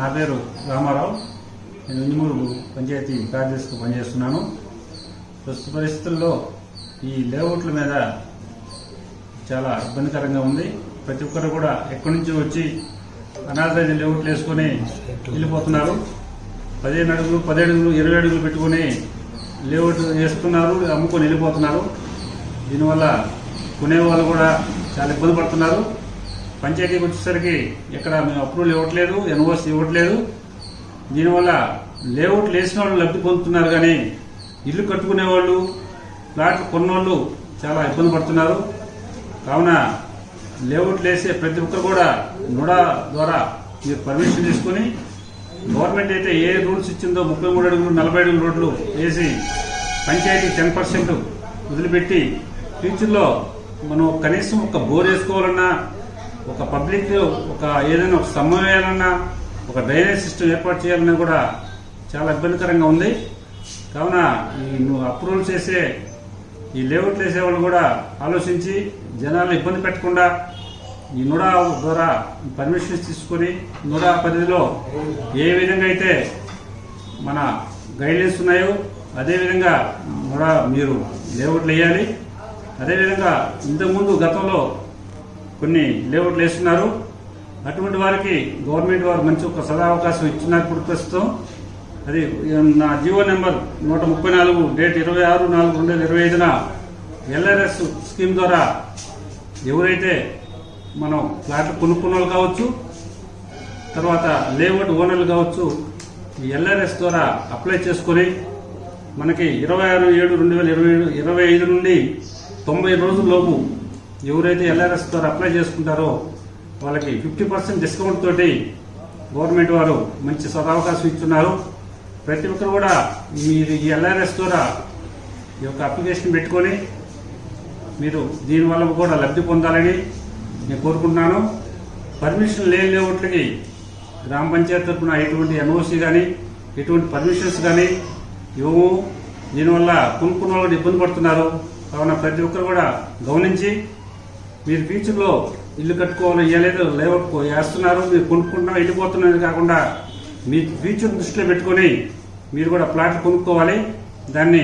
నా పేరు రామారావు. నేను వింజమూరు పంచాయతీ కార్యదర్శిగా పనిచేస్తున్నాను. ప్రస్తుత పరిస్థితుల్లో ఈ లేఅవుట్ల మీద చాలా ఇబ్బందికరంగా ఉంది. ప్రతి ఒక్కరు కూడా ఎక్కడి నుంచి వచ్చి అనాథరైజ్ లేఅవుట్లు వేసుకొని వెళ్ళిపోతున్నారు. 15 అడుగులు 10 అడుగులు 20 అడుగులు పెట్టుకుని లేఅవుట్ వేస్తున్నారు, అమ్ముకొని వెళ్ళిపోతున్నారు. దీనివల్ల కొనేవాళ్ళు కూడా చాలా ఇబ్బంది పడుతున్నారు. పంచాయతీకి వచ్చేసరికి ఇక్కడ మేము అప్రూవల్ ఇవ్వట్లేదు, ఎన్ఓసి ఇవ్వట్లేదు. దీనివల్ల లేఅవుట్లు వేసిన వాళ్ళు లబ్ధి పొందుతున్నారు, కానీ ఇల్లు కట్టుకునే వాళ్ళు, ప్లాట్లు కొన్నోళ్ళు చాలా ఇబ్బంది పడుతున్నారు. కావున లేఅవుట్లు వేసే ప్రతి ఒక్కరు కూడా నుడా ద్వారా మీరు పర్మిషన్ తీసుకుని, గవర్నమెంట్ అయితే ఏ రూల్స్ ఇచ్చిందో 33 అడుగులు 40 అడుగులు రోడ్లు వేసి పంచాయతీ 10% వదిలిపెట్టి ఫ్యూచర్లో మనం కనీసం ఒక బోర్ వేసుకోవాలన్నా, ఒక పబ్లిక్ ఏదైనా ఒక స్తంభం వేయాలన్నా, ఒక డ్రైనేజ్ సిస్టమ్ ఏర్పాటు చేయాలన్నా కూడా చాలా ఇబ్బందికరంగా ఉంది. కావున ఈ అప్రూవల్ చేసే ఈ లేఅవుట్లు వేసే వాళ్ళు కూడా ఆలోచించి జనాలు ఇబ్బంది పెట్టకుండా ఈ నుడా ద్వారా పర్మిషన్స్ తీసుకొని నుడా పరిధిలో ఏ విధంగా అయితే మన గైడ్లైన్స్ ఉన్నాయో అదేవిధంగా నుడా మీరు లేఅవుట్లు వేయాలి. అదేవిధంగా ఇంతకుముందు గతంలో కొన్ని లేఅవుట్లు వేస్తున్నారు. అటువంటి వారికి గవర్నమెంట్ వారు మంచి ఒక సదావకాశం ఇచ్చినారు. ఇప్పుడు ప్రస్తుతం అది నా GO number 134 date 26/4/2025 LRS scheme ద్వారా ఎవరైతే మనం ఫ్లాట్లు కొనుక్కున్న వాళ్ళు కావచ్చు, తర్వాత లేఅవుట్ ఓనర్లు కావచ్చు, ఈ ఎల్ఆర్ఎస్ ద్వారా అప్లై చేసుకొని మనకి 26/7/2025 నుండి 90 రోజుల్లోపు ఎవరైతే ఎల్ఆర్ఎస్ ద్వారా అప్లై చేసుకుంటారో వాళ్ళకి 50% డిస్కౌంట్ తోటి గవర్నమెంట్ వారు మంచి సదవకాశం ఇస్తున్నారు. ప్రతి ఒక్కరు కూడా మీరు ఈ ఎల్ఆర్ఎస్ ద్వారా ఈ యొక్క అప్లికేషన్ పెట్టుకొని మీరు దీనివల్ల కూడా లబ్ధి పొందాలని నేను కోరుకుంటున్నాను. పర్మిషన్ లేని లేఅవుట్లకి గ్రామ పంచాయతీ తరఫున ఎటువంటి ఎన్ఓసి కానీ ఎటువంటి పర్మిషన్స్ కానీ ఇవ్వము. దీనివల్ల కొనుక్కున్న వాళ్ళు ఇబ్బంది పడుతున్నారు. కావున ప్రతి ఒక్కరు కూడా గమనించి మీరు ఫ్యూచర్లో ఇల్లు కట్టుకోవాలి, ఇవ్వలేదు లేఅవుట్ వేస్తున్నారు, మీరు కొనుక్కుంటున్నా వెళ్ళిపోతున్నది కాకుండా మీ ఫ్యూచర్ దృష్టిలో పెట్టుకొని మీరు కూడా ప్లాట్లు కొనుక్కోవాలి. దాన్ని